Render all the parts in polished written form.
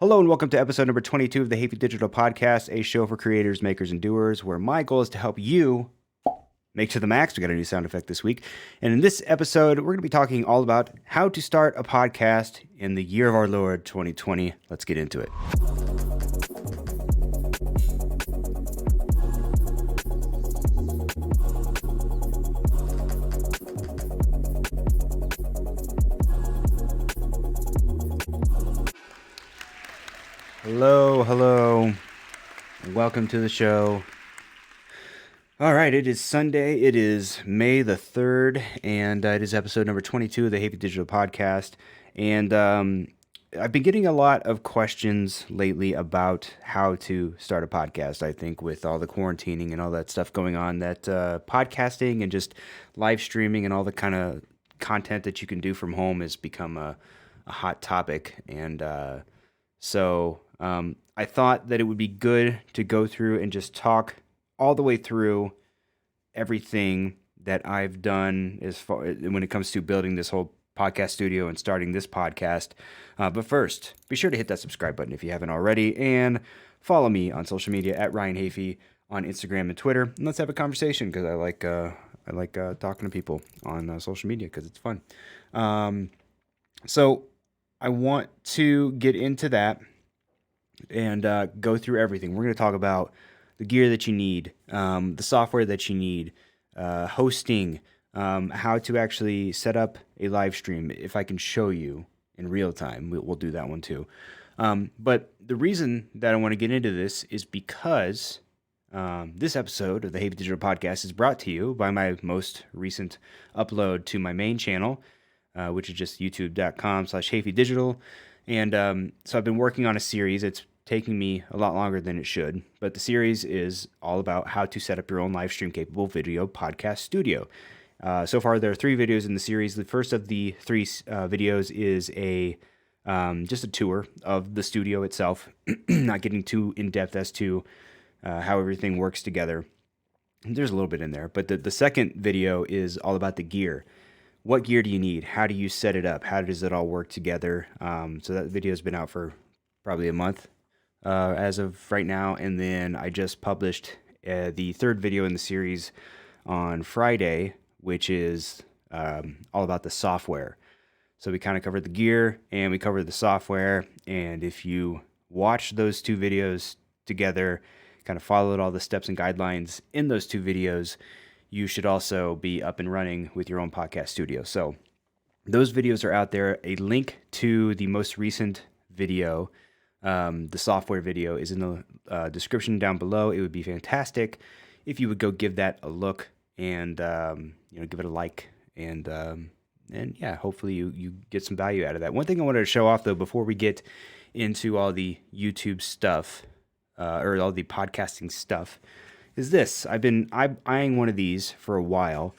Hello and welcome to episode number 22 of the Hafey Digital Podcast, a show for creators, makers, and doers, where my goal is to help you make to the max. We got a new sound effect this week. And in this episode, we're going to be talking all about how to start a podcast in the year of our Lord, 2020. Let's get into it. Hello. Welcome to the show. All right, it is Sunday. It is May the 3rd, and it is episode number 22 of the Hafey Digital Podcast. And I've been getting a lot of questions lately about how to start a podcast. I think with all the quarantining and all that stuff going on, that podcasting and just live streaming and all the kind of content that you can do from home has become a hot topic. And so I thought that it would be good to go through and just talk all the way through everything that I've done as far when it comes to building this whole podcast studio and starting this podcast. But first, be sure to hit that subscribe button if you haven't already, and follow me on social media at Ryan Hafey on Instagram and Twitter. And let's have a conversation, because I like talking to people on social media because it's fun. So I want to get into that and go through everything. We're going to talk about the gear that you need, the software that you need, hosting, how to actually set up a live stream. If I can show you in real time, we'll do that one too. But the reason that I want to get into this is because this episode of the Hafey Digital Podcast is brought to you by my most recent upload to my main channel, which is just youtube.com/Hafey Digital. And so I've been working on a series. It's taking me a lot longer than it should, but the series is all about how to set up your own live stream capable video podcast studio. So far, there are 3 videos in the series. The first of the 3 videos is just a tour of the studio itself, not getting too in-depth as to how everything works together. There's a little bit in there, but the second video is all about the gear. What gear do you need? How do you set it up? How does it all work together? So that video has been out for probably a month as of right now. And then I just published the 3rd video in the series on Friday, which is all about the software. So we kind of covered the gear and we covered the software. And if you watch those 2 videos together, kind of followed all the steps and guidelines in those 2 videos, you should also be up and running with your own podcast studio. So those videos are out there. A link to the most recent video, the software video, is in the description down below. It would be fantastic if you would go give that a look and give it a like, and yeah, hopefully you get some value out of that. One thing I wanted to show off though before we get into all the YouTube stuff or all the podcasting stuff is this. I've been eyeing one of these for a while,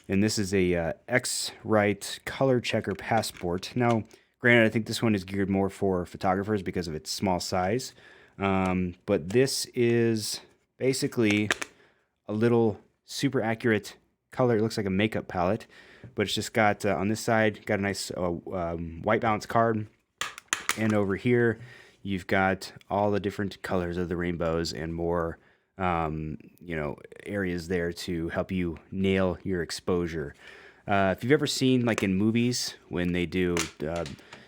and this is a X-Rite Color Checker Passport. Now, granted, I think this one is geared more for photographers because of its small size, but this is basically a little super accurate color. It looks like a makeup palette, but it's just got, on this side, got a nice white balance card, and over here, you've got all the different colors of the rainbows and more areas there to help you nail your exposure. If you've ever seen, like in movies, when they do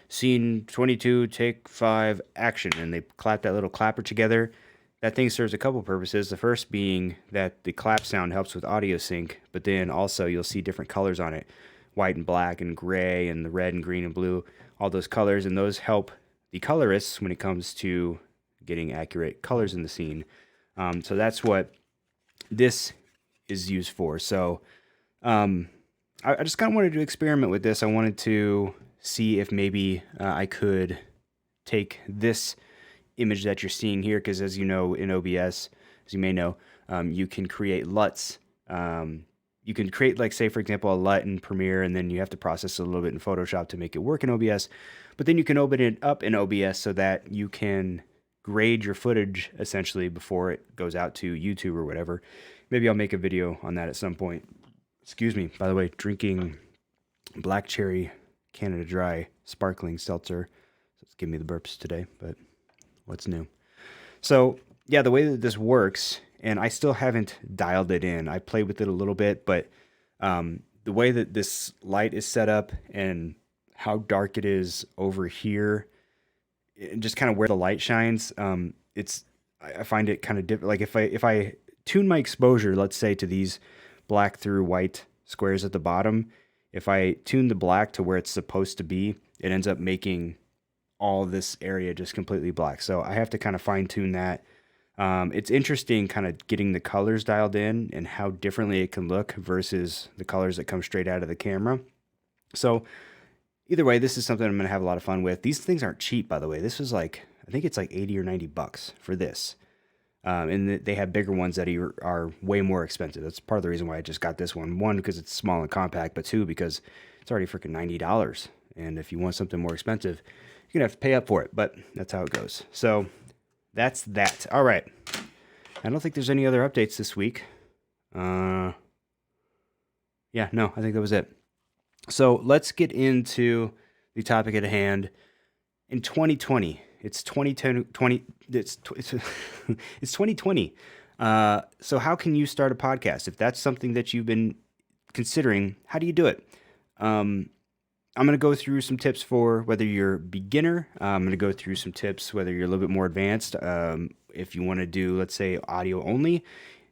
scene 22, take 5, action, and they clap that little clapper together, that thing serves a couple purposes. The first being that the clap sound helps with audio sync, but then also you'll see different colors on it, white and black and gray and the red and green and blue, all those colors, and those help the colorists when it comes to getting accurate colors in the scene. So that's what this is used for. So I just kind of wanted to experiment with this. I wanted to see if maybe I could take this image that you're seeing here, because as you know, in OBS, as you may know, you can create LUTs. You can create, like, say, for example, a LUT in Premiere, and then you have to process it a little bit in Photoshop to make it work in OBS. But then you can open it up in OBS so that you can grade your footage essentially before it goes out to YouTube or whatever. Maybe I'll make a video on that at some point. Excuse me, by the way, drinking black cherry Canada Dry sparkling seltzer. So it's giving me the burps today, but What's new? So yeah, the way that this works, and I still haven't dialed it in. I played with it a little bit, but the way that this light is set up and how dark it is over here, and just kind of where the light shines, it's I find it kind of different. Like if I tune my exposure, let's say to these black through white squares at the bottom, if I tune the black to where it's supposed to be, it ends up making all this area just completely black. So I have to kind of fine tune that. It's interesting kind of getting the colors dialed in and how differently it can look versus the colors that come straight out of the camera. So either way, this is something I'm going to have a lot of fun with. These things aren't cheap, by the way. This was like, I think it's like 80 or 90 bucks for this. And they have bigger ones that are way more expensive. That's part of the reason why I just got this one. One, because it's small and compact, but two, because it's already freaking $90. And if you want something more expensive, you're going to have to pay up for it, but that's how it goes. So that's that. All right. I don't think there's any other updates this week. Yeah, no, I think that was it. So let's get into the topic at hand. In 2020, it's 2020. It's 2020. So how can you start a podcast? If that's something that you've been considering, how do you do it? I'm going to go through some tips for whether you're a beginner. I'm going to go through some tips whether you're a little bit more advanced. If you want to do, let's say, audio only,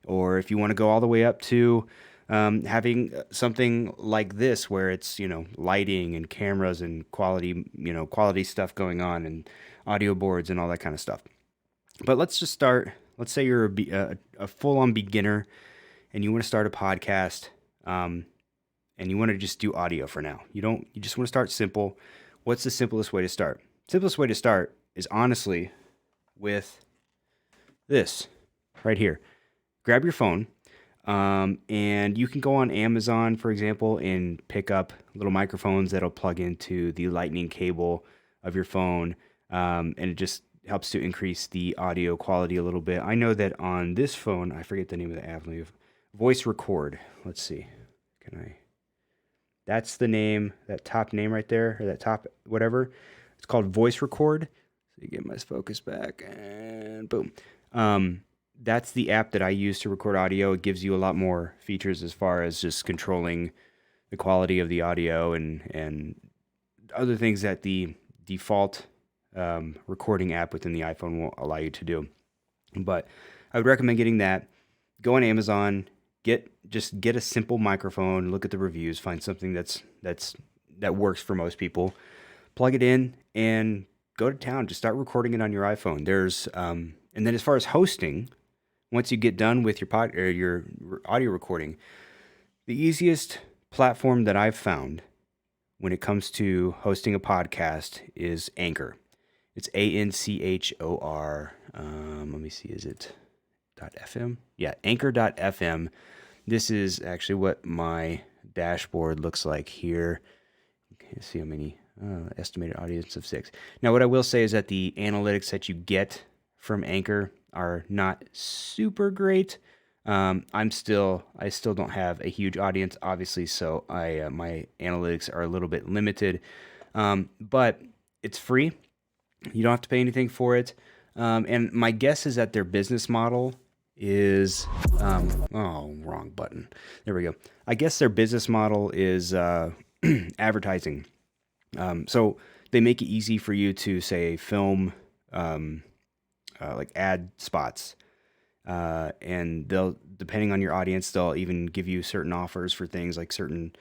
or if you want to go all the way up to having something like this where it's, lighting and cameras and quality stuff going on and audio boards and all that kind of stuff. But let's just start. Let's say you're a full-on beginner and you want to start a podcast. And you want to just do audio for now. You just want to start simple. What's the simplest way to start? Simplest way to start is honestly with this right here. Grab your phone, and you can go on Amazon, for example, and pick up little microphones that'll plug into the lightning cable of your phone, and it just helps to increase the audio quality a little bit. I know that on this phone, I forget the name of the app, Voice Record. Let's see. That's the name, that top name right there, or that top whatever. It's called Voice Record. So you get my focus back, and boom. That's the app that I use to record audio. It gives you a lot more features as far as just controlling the quality of the audio and other things that the default recording app within the iPhone won't allow you to do. But I would recommend getting that. Go on Amazon. Get a simple microphone, look at the reviews, find something that works for most people, plug it in, and go to town. Just start recording it on your iPhone. And then as far as hosting, once you get done with your audio recording, the easiest platform that I've found when it comes to hosting a podcast is Anchor. It's Anchor. Let me see, is it .fm? Yeah, Anchor.fm. This is actually what my dashboard looks like here. Okay, see how many estimated audience of 6. Now, what I will say is that the analytics that you get from Anchor are not super great. I still don't have a huge audience, obviously, so my analytics are a little bit limited. But it's free. You don't have to pay anything for it. And my guess is that their business model is wrong button. There we go. I guess their business model is advertising. So they make it easy for you to say film like ad spots. And they'll, depending on your audience, they'll even give you certain offers for things like certain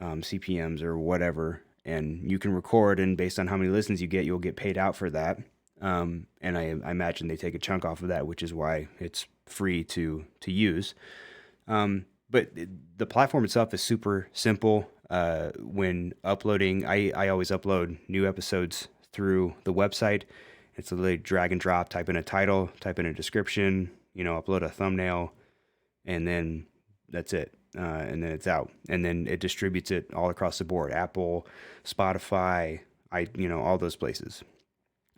CPMs or whatever. And you can record, and based on how many listens you get, you'll get paid out for that. And I imagine they take a chunk off of that, which is why it's free to use. But the platform itself is super simple. When uploading, I always upload new episodes through the website. It's literally drag and drop, type in a title, type in a description, upload a thumbnail, and then that's it. And then it's out. And then it distributes it all across the board. Apple, Spotify, all those places.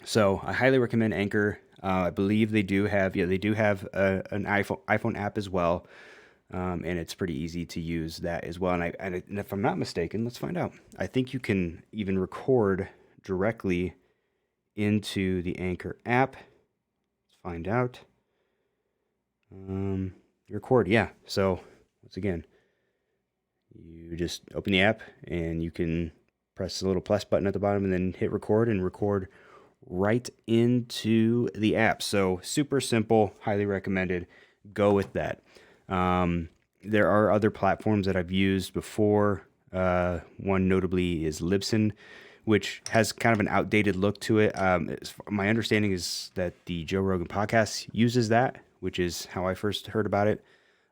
So I highly recommend Anchor. I believe they do have an iPhone app as well. And it's pretty easy to use that as well. And if I'm not mistaken, let's find out. I think you can even record directly into the Anchor app. Let's find out. Record, yeah. So once again, you just open the app and you can press the little plus button at the bottom and then hit record and record right into the app. So super simple, highly recommended. Go with that. There are other platforms that I've used before. One notably is Libsyn, which has kind of an outdated look to it. My understanding is that the Joe Rogan podcast uses that, which is how I first heard about it.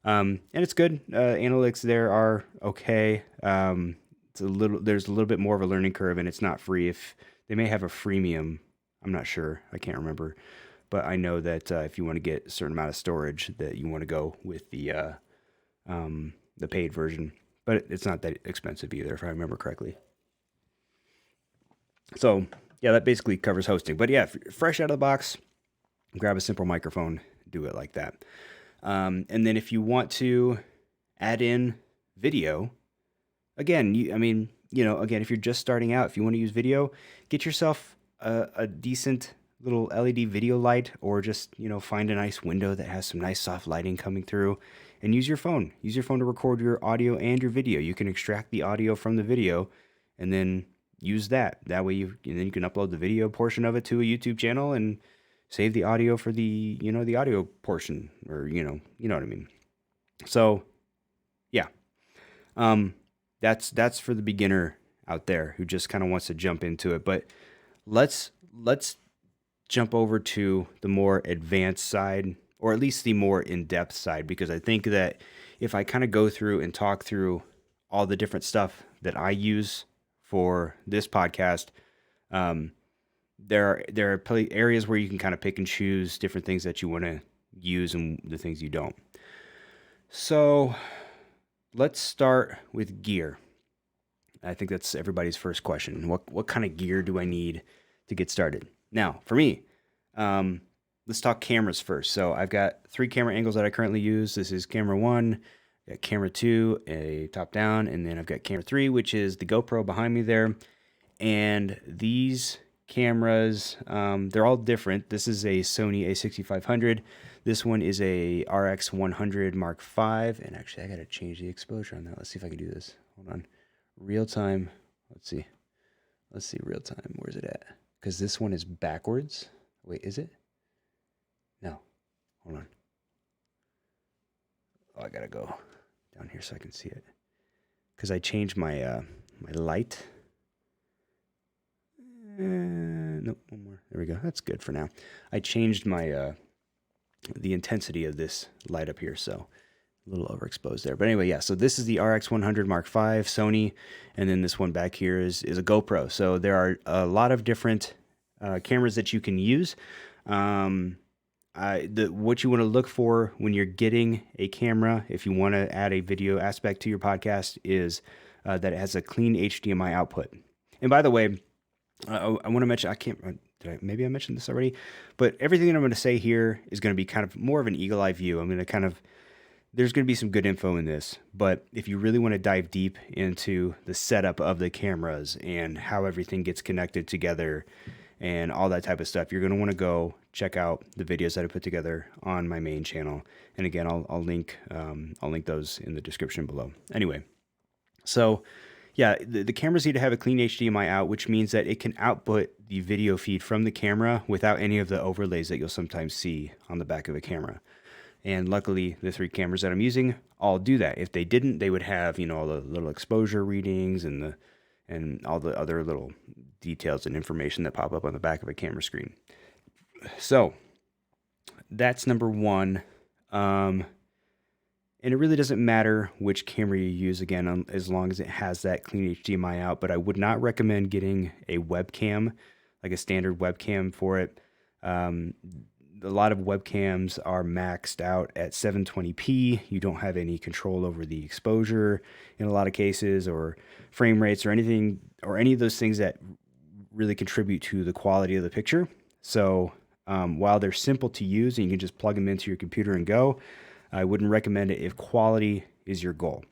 And it's good. Analytics there are okay. There's a little bit more of a learning curve, and it's not free. If they may have a freemium, I'm not sure. I can't remember, but I know that if you want to get a certain amount of storage, that you want to go with the paid version. But it's not that expensive either, if I remember correctly. So yeah, that basically covers hosting. But yeah, fresh out of the box, grab a simple microphone, do it like that. And then if you want to add in video, again, if you're just starting out, if you want to use video, get yourself a decent little LED video light, or just, find a nice window that has some nice soft lighting coming through, and use your phone. Use your phone to record your audio and your video. You can extract the audio from the video and then use that. That way and then you can upload the video portion of it to a YouTube channel and save the audio for the audio portion, or, you know what I mean? So yeah, that's for the beginner out there who just kind of wants to jump into it. But let's jump over to the more advanced side, or at least the more in-depth side, because I think that if I kind of go through and talk through all the different stuff that I use for this podcast, there are areas where you can kind of pick and choose different things that you want to use and the things you don't. So let's start with gear. I think that's everybody's first question. What kind of gear do I need to get started? Now, for me, let's talk cameras first. So I've got 3 camera angles that I currently use. This is camera 1, got camera 2, a top down, and then I've got camera 3, which is the GoPro behind me there. And these cameras, they're all different. This is a Sony a6500. This one is a RX100 Mark V. And actually, I got to change the exposure on that. Let's see if I can do this. Hold on. Real time. Let's see real time. Where's it at? Because this one is backwards. Wait, is it? No. Hold on. Oh, I got to go down here so I can see it. Because I changed my my light. Nope, one more. There we go. That's good for now. I changed my the intensity of this light up here, so a little overexposed there. But anyway, yeah. So this is the RX100 Mark V Sony, and then this one back here is a GoPro. So there are a lot of different cameras that you can use. What you want to look for when you're getting a camera, if you want to add a video aspect to your podcast, is that it has a clean HDMI output. And by the way, I want to mention, maybe I mentioned this already, but everything that I'm going to say here is going to be kind of more of an eagle-eye view. I'm going to there's going to be some good info in this, but if you really want to dive deep into the setup of the cameras and how everything gets connected together and all that type of stuff, you're going to want to go check out the videos that I put together on my main channel. And again, I'll link those in the description below. Anyway, so yeah, the cameras need to have a clean HDMI out, which means that it can output the video feed from the camera without any of the overlays that you'll sometimes see on the back of a camera. And luckily, the 3 cameras that I'm using all do that. If they didn't, they would have, all the little exposure readings and all the other little details and information that pop up on the back of a camera screen. So that's number 1. And it really doesn't matter which camera you use, again, as long as it has that clean HDMI out. But I would not recommend getting a webcam, like a standard webcam for it. A lot of webcams are maxed out at 720p. You don't have any control over the exposure in a lot of cases, or frame rates, or anything, or any of those things that really contribute to the quality of the picture. So while they're simple to use and you can just plug them into your computer and go, I wouldn't recommend it if quality is your goal.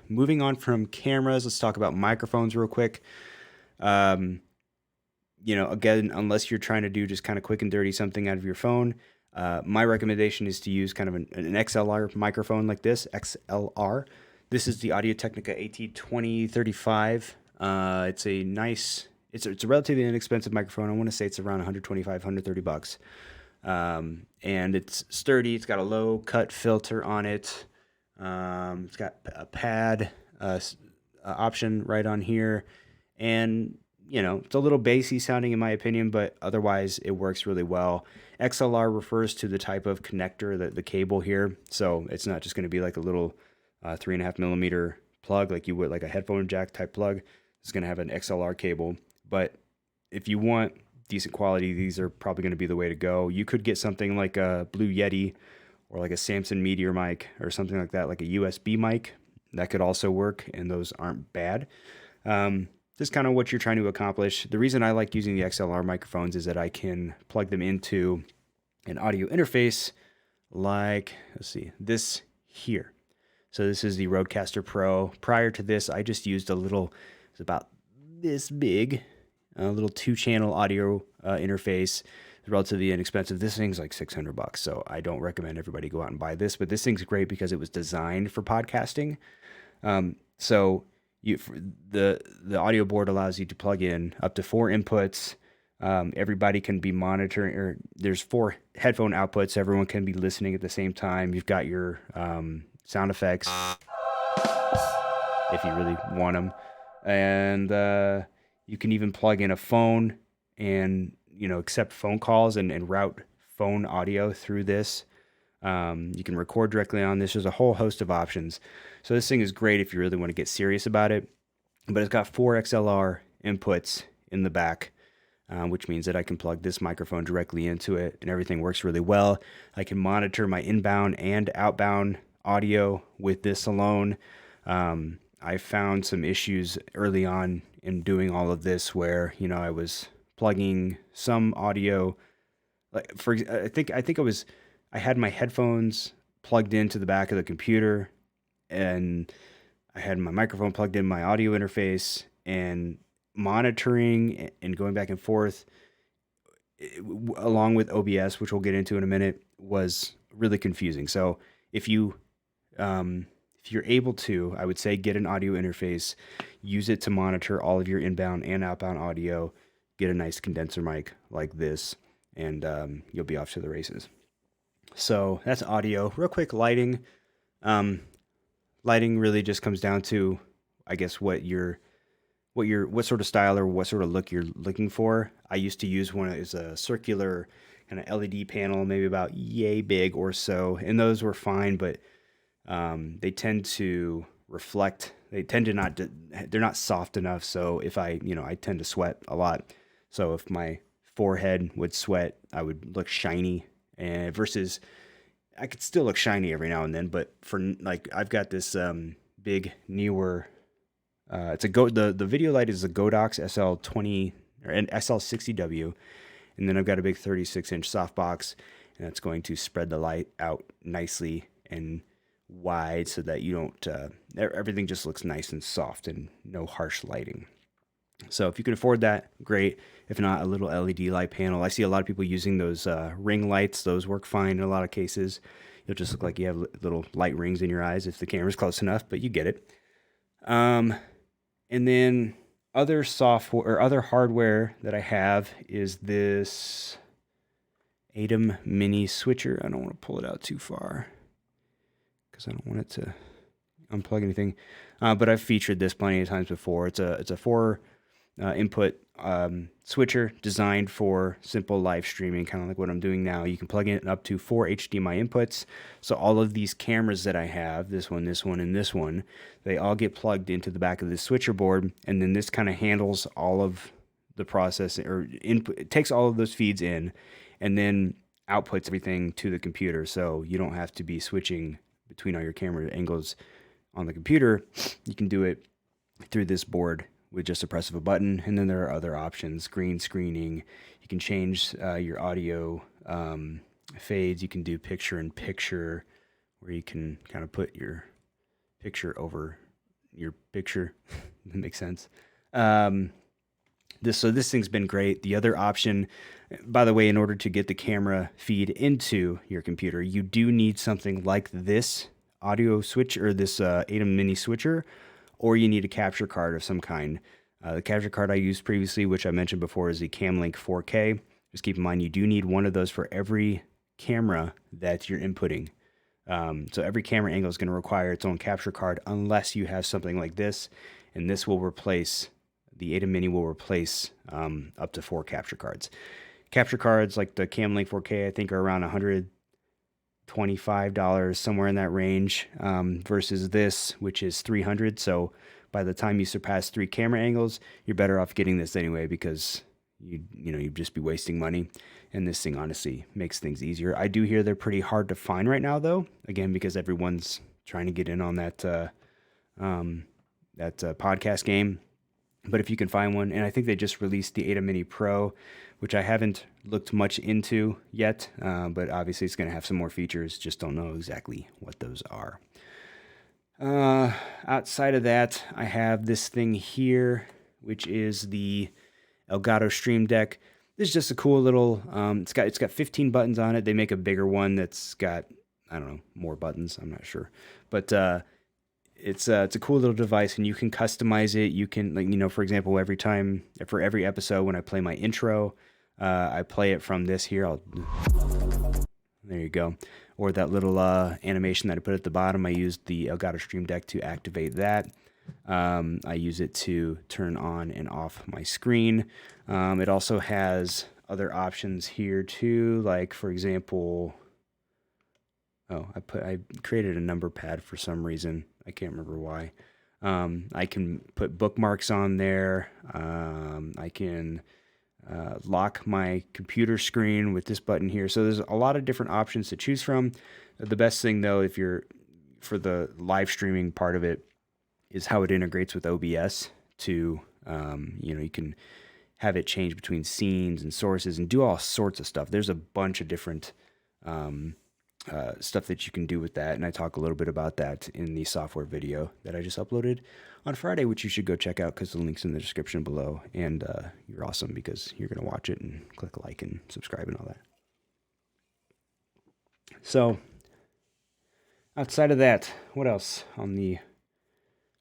Moving on from cameras, let's talk about microphones real quick. again, unless you're trying to do just kind of quick and dirty something out of your phone, my recommendation is to use kind of an XLR microphone like this, XLR. This is the Audio Technica AT2035. It's a nice, it's a relatively inexpensive microphone. I want to say it's around 125, 130 bucks. And it's sturdy. It's got a low cut filter on it. It's got a pad option right on here, and it's a little bassy sounding in my opinion, but otherwise it works really well. XLR refers to the type of connector, the cable here, so it's not just going to be like a little 3.5 millimeter plug like you would like a headphone jack type plug. It's going to have an XLR cable, but if you want decent quality, these are probably going to be the way to go. You could get something like a Blue Yeti or like a Samson Meteor mic or something like that, like a USB mic. That could also work, and those aren't bad. This is kind of what you're trying to accomplish. The reason I like using the XLR microphones is that I can plug them into an audio interface like, let's see, this here. So this is the Rodecaster Pro. Prior to this, I just used a little, it's about this big, a little 2-channel audio interface. It's relatively inexpensive. This thing's like $600, so I don't recommend everybody go out and buy this, but this thing's great because it was designed for podcasting. So the audio board allows you to plug in up to 4 inputs. Everybody can be monitoring, or there's 4 headphone outputs. Everyone can be listening at the same time. You've got your sound effects if you really want them, and you can even plug in a phone and accept phone calls and route phone audio through this. You can record directly on this. There's a whole host of options. So this thing is great if you really want to get serious about it. But it's got 4 XLR inputs in the back, which means that I can plug this microphone directly into it, and everything works really well. I can monitor my inbound and outbound audio with this alone. I found some issues early on in doing all of this where, I was plugging some audio, like I had my headphones plugged into the back of the computer, and I had my microphone plugged in my audio interface, and monitoring and going back and forth along with OBS, which we'll get into in a minute, was really confusing. So if you're able to, I would say get an audio interface, use it to monitor all of your inbound and outbound audio, get a nice condenser mic like this, and you'll be off to the races. So that's audio. Real quick, lighting. Lighting really just comes down to, I guess, what sort of style or what sort of look you're looking for. I used to use one that is a circular kind of LED panel, maybe about yay big or so, and those were fine, but they tend to reflect. They tend to not. They're not soft enough. So if I tend to sweat a lot. So if my forehead would sweat, I would look shiny. And versus, I could still look shiny every now and then, but for like, I've got this big newer. It's the video light is a Godox SL20 or an SL60W, and then I've got a big 36-inch softbox, and that's going to spread the light out nicely and wide so that you don't. Everything just looks nice and soft and no harsh lighting. So if you can afford that, great. If not, a little LED light panel. I see a lot of people using those ring lights. Those work fine in a lot of cases. You'll just look like you have little light rings in your eyes if the camera's close enough, but you get it. And then other software or other hardware that I have is this ATEM mini switcher. I don't want to pull it out too far because I don't want it to unplug anything. But I've featured this plenty of times before. It's a 4 input switcher designed for simple live streaming, kind of like what I'm doing now. You can plug in up to 4 HDMI inputs. So all of these cameras that I have, this one, and this one, they all get plugged into the back of this switcher board, and then this kind of handles all of the processing or input. It takes all of those feeds in and then outputs everything to the computer. So you don't have to be switching between all your camera angles on the computer. You can do it through this board with just a press of a button. And then there are other options, green screening. You can change your audio fades. You can do picture in picture, where you can kind of put your picture over your picture. That makes sense. This thing's been great. The other option, by the way, in order to get the camera feed into your computer, you do need something like this audio switch or this ATEM mini switcher, or you need a capture card of some kind. The capture card I used previously, which I mentioned before, is the Camlink 4K. Just keep in mind, you do need one of those for every camera that you're inputting. So every camera angle is going to require its own capture card unless you have something like this, and this will replace, the ATEM Mini will replace up to 4 capture cards. Capture cards like the Camlink 4K I think are around $125, somewhere in that range, versus this, which is $300. So by the time you surpass 3 camera angles, you're better off getting this anyway, because you'd just be wasting money. And this thing honestly makes things easier. I do hear they're pretty hard to find right now, though. Again, because everyone's trying to get in on that podcast game. But if you can find one, and I think they just released the ATEM Mini Pro, which I haven't looked much into yet. But obviously it's going to have some more features. Just don't know exactly what those are. Outside of that, I have this thing here, which is the Elgato Stream Deck. This is just a cool little, it's got 15 buttons on it. They make a bigger one that's got, I don't know, more buttons. I'm not sure. But it's a cool little device, and you can customize it. You can, for example, for every episode when I play my intro, I play it from this here. There you go. Or that little animation that I put at the bottom. I used the Elgato Stream Deck to activate that. I use it to turn on and off my screen. It also has other options here too, like for example, I created a number pad for some reason. I can't remember why. I can put bookmarks on there. I can lock my computer screen with this button here. So there's a lot of different options to choose from. The best thing though, for the live streaming part of it, is how it integrates with OBS to, you can have it change between scenes and sources and do all sorts of stuff. There's a bunch of different stuff that you can do with that, and I talk a little bit about that in the software video that I just uploaded on Friday, which you should go check out because the link's in the description below, and you're awesome because you're going to watch it and click like and subscribe and all that. So, outside of that, what else on the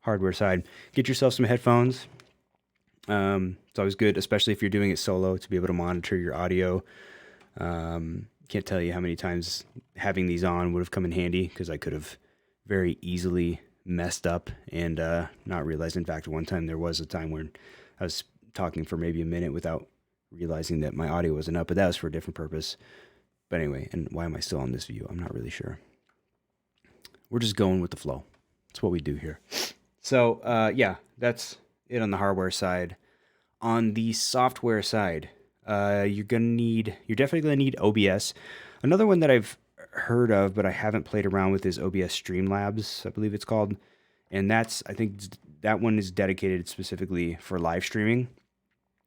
hardware side? Get yourself some headphones. It's always good, especially if you're doing it solo, to be able to monitor your audio. Can't tell you how many times having these on would have come in handy, because I could have very easily messed up and not realized. In fact, one time there was a time when I was talking for maybe a minute without realizing that my audio wasn't up, but that was for a different purpose. But anyway, and why am I still on this view? I'm not really sure. We're just going with the flow. That's what we do here. So, yeah, that's it on the hardware side. On the software side, you're definitely gonna need OBS. Another one that I've heard of, but I haven't played around with, is OBS Streamlabs, I believe it's called. And I think that one is dedicated specifically for live streaming.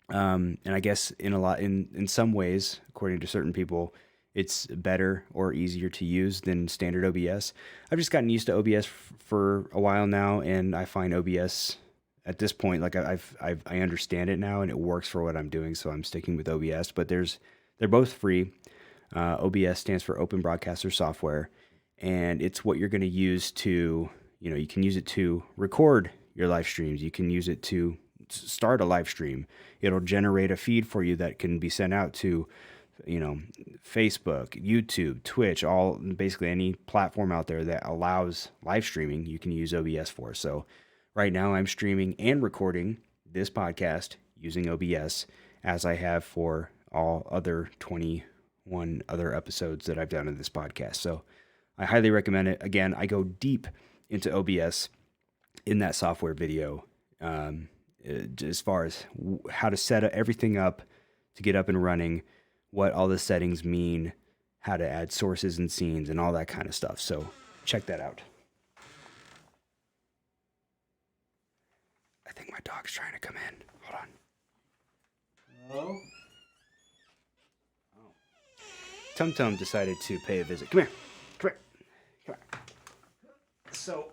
And I guess in some ways, according to certain people, it's better or easier to use than standard OBS. I've just gotten used to OBS for a while now, and I find OBS at this point, like I understand it now, and it works for what I'm doing, so I'm sticking with OBS. But they're both free. OBS stands for Open Broadcaster Software, and it's what you're going to use to, you can use it to record your live streams. You can use it to start a live stream. It'll generate a feed for you that can be sent out to, Facebook, YouTube, Twitch, basically any platform out there that allows live streaming, you can use OBS for. So right now I'm streaming and recording this podcast using OBS, as I have for all other 21 other episodes that I've done in this podcast. So I highly recommend it. Again, I go deep into OBS in that software video, as far as how to set everything up to get up and running, what all the settings mean, how to add sources and scenes, and all that kind of stuff. So check that out. I think my dog's trying to come in. Hold on. Hello? Oh. Tum Tum decided to pay a visit. Come here. Come here. Come here. So,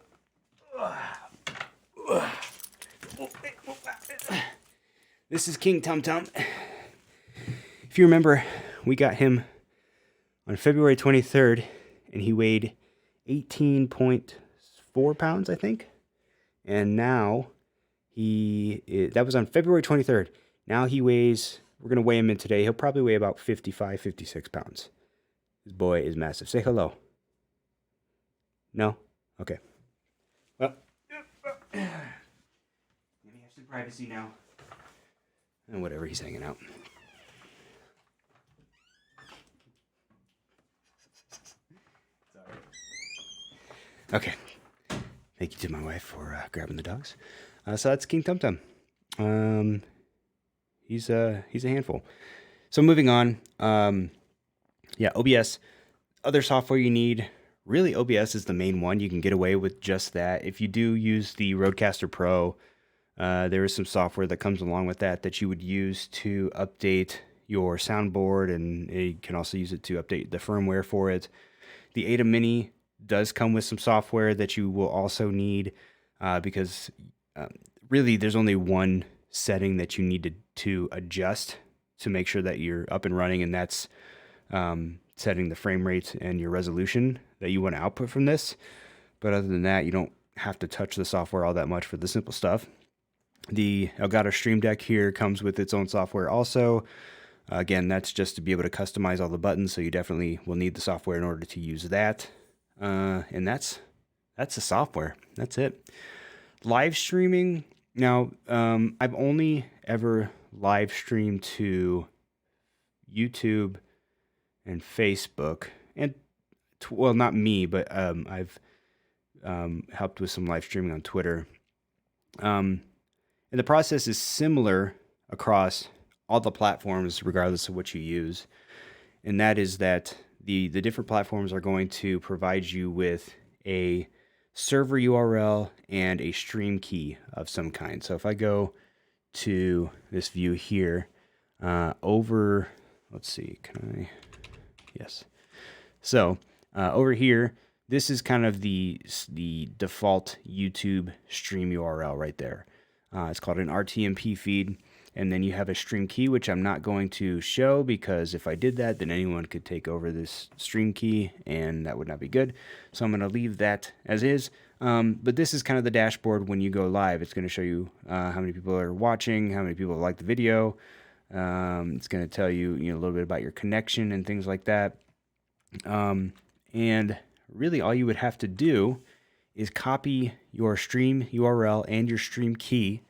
This is King Tum Tum. If you remember, we got him on February 23rd, and he weighed 18.4 pounds, I think. And now that was on February 23rd. Now we're going to weigh him in today. He'll probably weigh about 55, 56 pounds. This boy is massive. Say hello. No? Okay. Well, let me have some privacy now. And whatever, he's hanging out. Okay. Thank you to my wife for grabbing the dogs. So that's King Tum Tum. He's a handful. So moving on. OBS. Other software you need. Really, OBS is the main one. You can get away with just that. If you do use the Rodecaster Pro, there is some software that comes along with that you would use to update your soundboard, and you can also use it to update the firmware for it. The Ada Mini does come with some software that you will also need because really there's only one setting that you need to adjust to make sure that you're up and running, and that's setting the frame rate and your resolution that you want to output from this. But other than that, you don't have to touch the software all that much for the simple stuff. The Elgato Stream Deck here comes with its own software also. Again, that's just to be able to customize all the buttons, so you definitely will need the software in order to use that. And that's the software. That's it. Live streaming. Now, I've only ever live streamed to YouTube and Facebook, and well, not me, but I've helped with some live streaming on Twitter. And the process is similar across all the platforms, regardless of what you use. And that is that the different platforms are going to provide you with a server URL and a stream key of some kind. So if I go to this view here, let's see, yes. So over here, this is kind of the default YouTube stream URL right there. It's called an RTMP feed. And then you have a stream key, which I'm not going to show because if I did that, then anyone could take over this stream key and that would not be good. So I'm going to leave that as is. But this is kind of the dashboard when you go live. It's going to show you how many people are watching, how many people like the video. It's going to tell you, a little bit about your connection and things like that. And really all you would have to do is copy your stream URL and your stream key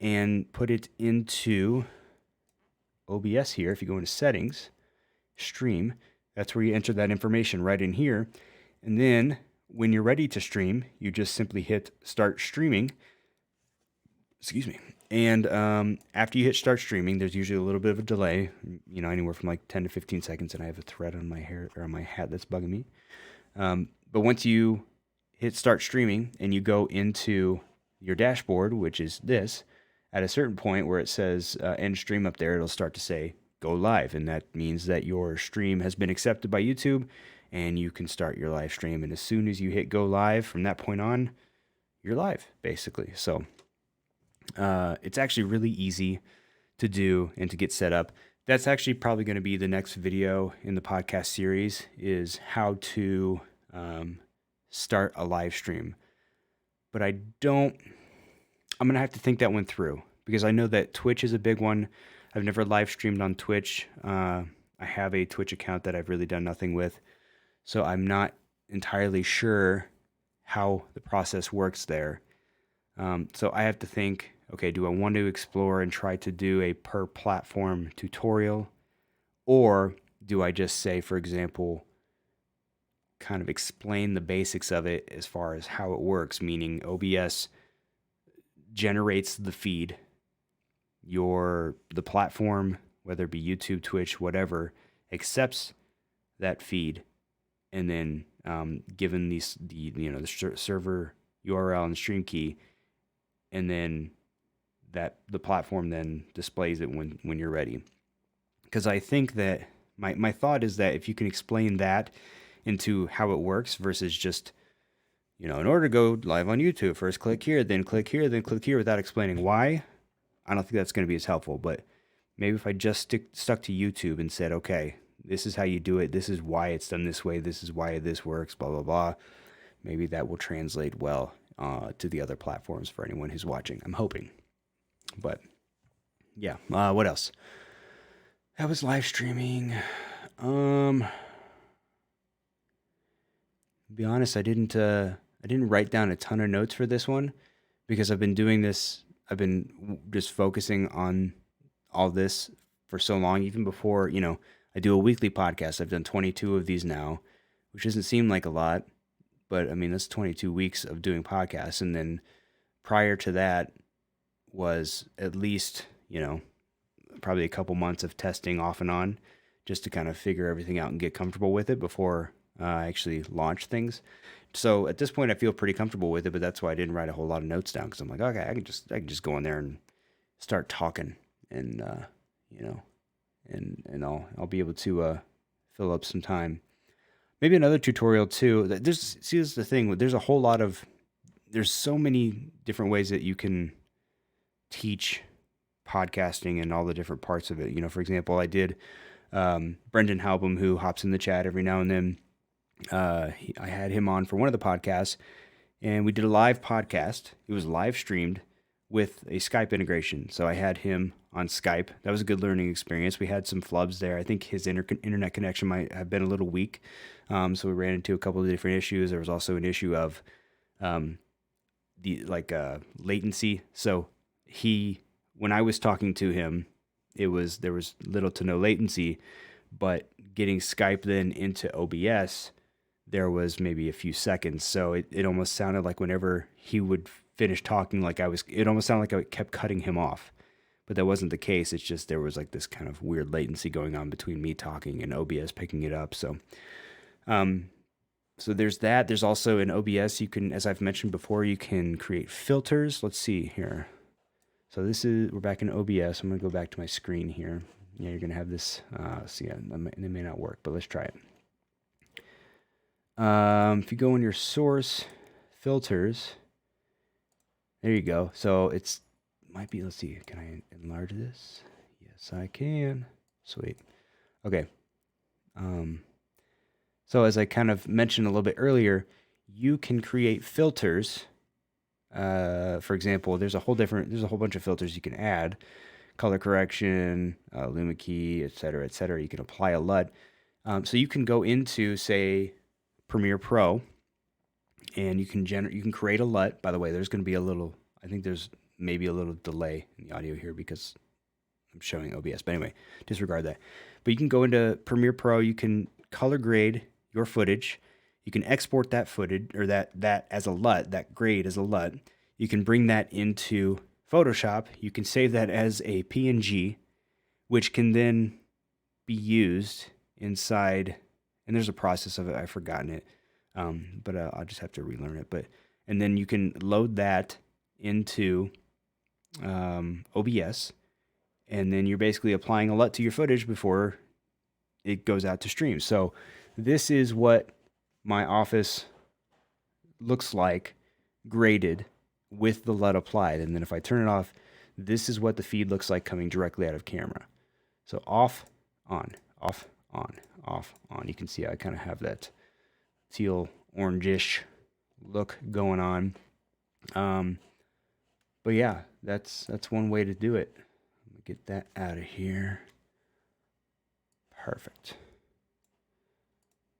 and put it into OBS here. If you go into settings, stream, that's where you enter that information right in here. And then when you're ready to stream, you just simply hit start streaming. Excuse me. And after you hit start streaming, there's usually a little bit of a delay, anywhere from like 10 to 15 seconds. And I have a thread on my hair or on my hat that's bugging me. But once you hit start streaming and you go into your dashboard, which is this, at a certain point where it says end stream up there, it'll start to say go live. And that means that your stream has been accepted by YouTube and you can start your live stream. And as soon as you hit go live, from that point on, you're live, basically. So it's actually really easy to do and to get set up. That's actually probably going to be the next video in the podcast series, is how to start a live stream. But I'm going to have to think that one through because I know that Twitch is a big one. I've never live streamed on Twitch. I have a Twitch account that I've really done nothing with. So I'm not entirely sure how the process works there. So I have to think, okay, do I want to explore and try to do a per platform tutorial? Or do I just say, for example, kind of explain the basics of it as far as how it works, meaning OBS generates the feed, the platform, whether it be YouTube, Twitch, whatever, accepts that feed, and then given the server URL and stream key, and then that the platform then displays it when you're ready. Because I think that my thought is that if you can explain that into how it works versus just, in order to go live on YouTube, first click here, then click here, then click here, without explaining why, I don't think that's going to be as helpful. But maybe if I just stuck to YouTube and said, okay, this is how you do it. This is why it's done this way. This is why this works, blah, blah, blah. Maybe that will translate well to the other platforms for anyone who's watching. I'm hoping. But yeah, what else? That was live streaming. To be honest, I didn't write down a ton of notes for this one because I've been doing this. I've been just focusing on all this for so long. Even before, I do a weekly podcast. I've done 22 of these now, which doesn't seem like a lot, but I mean, that's 22 weeks of doing podcasts. And then prior to that was at least, probably a couple months of testing off and on just to kind of figure everything out and get comfortable with it before I actually launch things. So at this point, I feel pretty comfortable with it, but that's why I didn't write a whole lot of notes down because I'm like, okay, I can just go in there and start talking, and and I'll be able to fill up some time. Maybe another tutorial too. This is the thing. There's so many different ways that you can teach podcasting and all the different parts of it. For example, I did Brendan Halbum, who hops in the chat every now and then. I had him on for one of the podcasts, and we did a live podcast. It was live streamed with a Skype integration. So I had him on Skype. That was a good learning experience. We had some flubs there. I think his internet connection might have been a little weak. So we ran into a couple of different issues. There was also an issue of latency. So when I was talking to him, there was little to no latency, but getting Skype then into OBS, there was maybe a few seconds. So it almost sounded like whenever he would finish talking, it almost sounded like I kept cutting him off, but that wasn't the case. It's just, there was like this kind of weird latency going on between me talking and OBS picking it up. So, so there's that. There's also in OBS, you can, as I've mentioned before, you can create filters. Let's see here. So we're back in OBS. I'm going to go back to my screen here. Yeah, you're going to have this, it may not work, but let's try it. If you go in your source filters, there you go. So might be, let's see, can I enlarge this? Yes, I can. Sweet. Okay. So as I kind of mentioned a little bit earlier, you can create filters. For example, there's a whole bunch of filters you can add: color correction, luma key, et cetera. You can apply a LUT. So you can go into, say, Premiere Pro, and you can create a LUT. By the way, there's going to be I think there's maybe a little delay in the audio here because I'm showing OBS. But anyway, disregard that. But you can go into Premiere Pro. You can color grade your footage. You can export that footage, or that as a LUT, that grade as a LUT. You can bring that into Photoshop. You can save that as a PNG, which can then be used inside. And there's a process of it. I've forgotten it, but I'll just have to relearn it. And then you can load that into OBS, and then you're basically applying a LUT to your footage before it goes out to stream. So this is what my office looks like graded with the LUT applied. And then if I turn it off, this is what the feed looks like coming directly out of camera. So off, on, off, on, off, on. You can see I kind of have that teal orangish look going on. But yeah, that's one way to do it. Let me get that out of here. Perfect.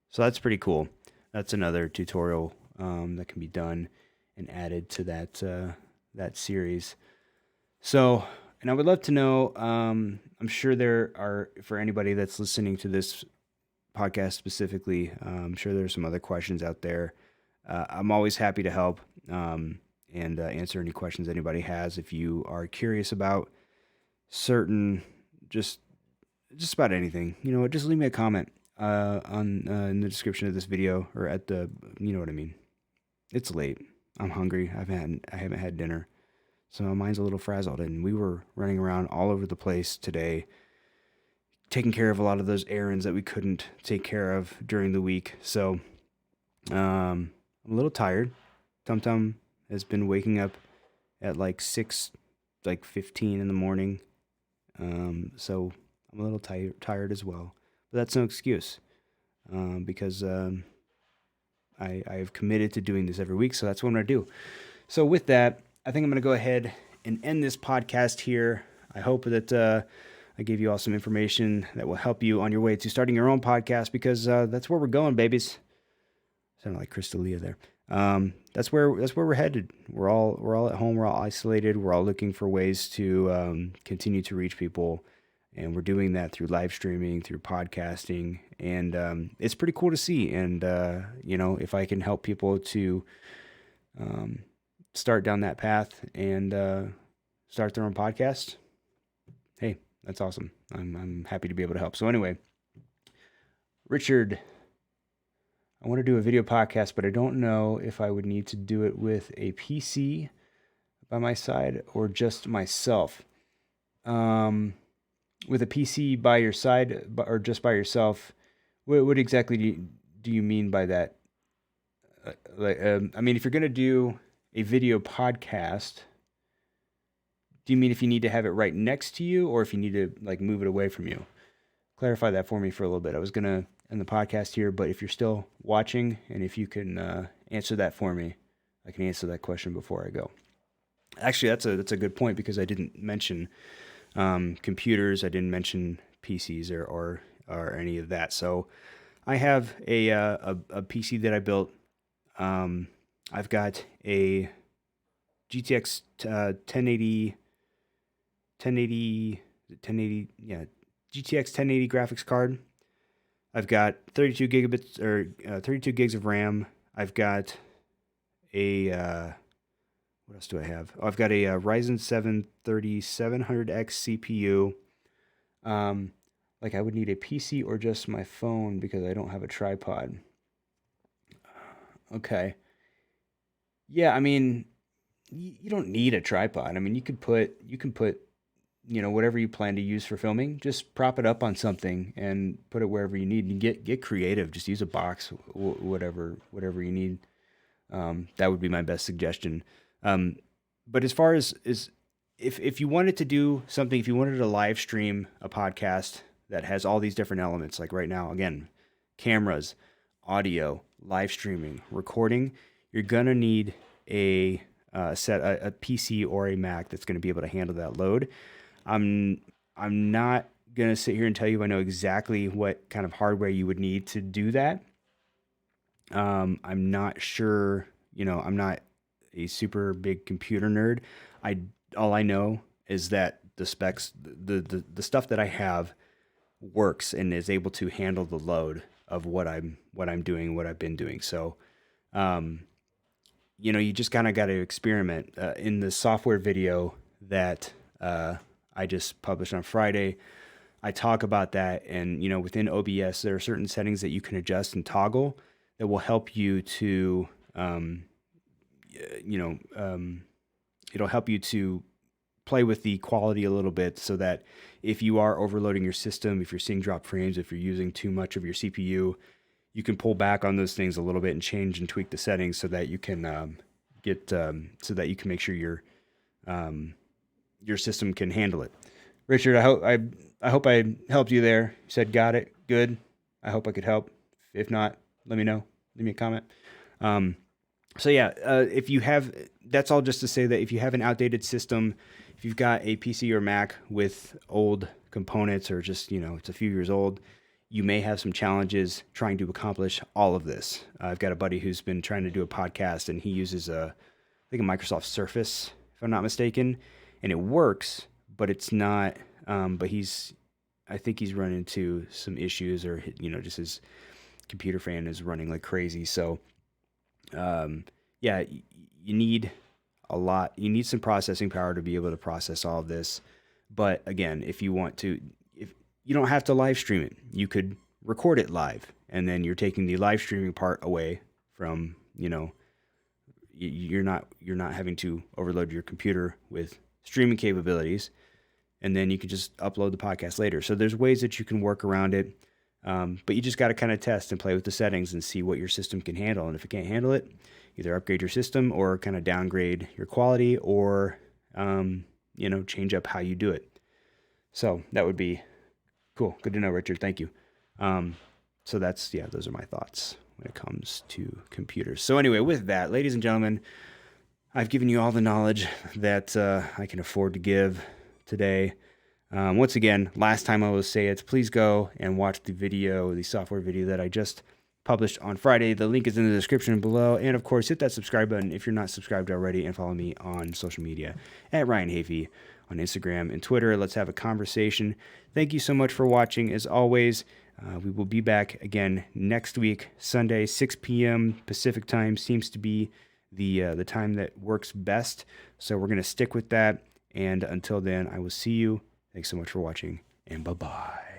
So that's pretty cool. That's another tutorial that can be done and added to that series. So, and I would love to know, I'm sure there are, for anybody that's listening to this podcast specifically, I'm sure there's some other questions out there. I'm always happy to help and answer any questions anybody has. If you are curious about certain, just about anything, just leave me a comment in the description of this video, or at the, you know what I mean. It's late. I'm hungry. I haven't had dinner, so my mind's a little frazzled. And we were running around all over the place today, taking care of a lot of those errands that we couldn't take care of during the week. So I'm a little tired. Tum Tum has been waking up at like 6 like 15 in the morning. So I'm a little tired as well, but that's no excuse, because I have committed to doing this every week. So that's what I'm going to do. So with that, I think I'm going to go ahead and end this podcast here. I hope that I gave you all some information that will help you on your way to starting your own podcast, because that's where we're going, babies. Sounded like Crystalia there. That's where we're headed. We're all at home. We're all isolated. We're all looking for ways to continue to reach people, and we're doing that through live streaming, through podcasting, and it's pretty cool to see. And if I can help people to start down that path and start their own podcast, hey, that's awesome. I'm happy to be able to help. So anyway, Richard, I want to do a video podcast, but I don't know if I would need to do it with a PC by my side or just myself. With a PC by your side or just by yourself, what exactly do you mean by that? I mean, if you're going to do a video podcast, do you mean if you need to have it right next to you, or if you need to like move it away from you? Clarify that for me for a little bit. I was going to end the podcast here, but if you're still watching and if you can answer that for me, I can answer that question before I go. Actually, that's a good point, because I didn't mention computers. I didn't mention PCs or any of that. So I have a PC that I built. I've got a GTX 1080, GTX 1080 graphics card. I've got 32 gigabits or 32 gigs of RAM. I've got a what else do I have? Oh, I've got a Ryzen 7 3700X CPU. Like I would need a PC or just my phone because I don't have a tripod. Okay. Yeah, I mean, you don't need a tripod. I mean, you can put, whatever you plan to use for filming, just prop it up on something and put it wherever you need. And get creative. Just use a box, whatever you need. That would be my best suggestion. But as far as if you wanted to do something, if you wanted to live stream a podcast that has all these different elements, like right now, again, cameras, audio, live streaming, recording, you're gonna need a PC or a Mac that's going to be able to handle that load. I'm not going to sit here and tell you I know exactly what kind of hardware you would need to do that. I'm not sure, I'm not a super big computer nerd. All I know is that the specs, the stuff that I have works and is able to handle the load of what I'm doing, what I've been doing. So, you just kind of got to experiment. In the software video that I just published on Friday, I talk about that. And, within OBS, there are certain settings that you can adjust and toggle that will help you to, it'll help you to play with the quality a little bit, so that if you are overloading your system, if you're seeing drop frames, if you're using too much of your CPU, you can pull back on those things a little bit and change and tweak the settings so that you can make sure your system can handle it. Richard, I hope I helped you there. You said got it, good. I hope I could help. If not, let me know. Leave me a comment. If you have, that's all just to say that if you have an outdated system, if you've got a PC or Mac with old components, or just it's a few years old, you may have some challenges trying to accomplish all of this. I've got a buddy who's been trying to do a podcast, and he uses a Microsoft Surface, if I'm not mistaken, and it works, but it's not. I think he's run into some issues, or just his computer fan is running like crazy. So, you need a lot. You need some processing power to be able to process all of this. But again, if you want to, you don't have to live stream it. You could record it live, and then you're taking the live streaming part away from, you're not having to overload your computer with streaming capabilities, and then you can just upload the podcast later. So there's ways that you can work around it, but you just got to kind of test and play with the settings and see what your system can handle. And if it can't handle it, either upgrade your system or kind of downgrade your quality, or change up how you do it. So that would be cool. Good to know, Richard. Thank you. So those are my thoughts when it comes to computers. So anyway, with that, ladies and gentlemen, I've given you all the knowledge that I can afford to give today. Once again, last time I will say it, please go and watch the software video that I just published on Friday. The link is in the description below. And of course, hit that subscribe button if you're not subscribed already, and follow me on social media at Ryan Hafey on Instagram and Twitter. Let's have a conversation. Thank you so much for watching. As always, we will be back again next week, Sunday, 6 p.m. Pacific time seems to be the time that works best. So we're going to stick with that. And until then, I will see you. Thanks so much for watching, and bye-bye.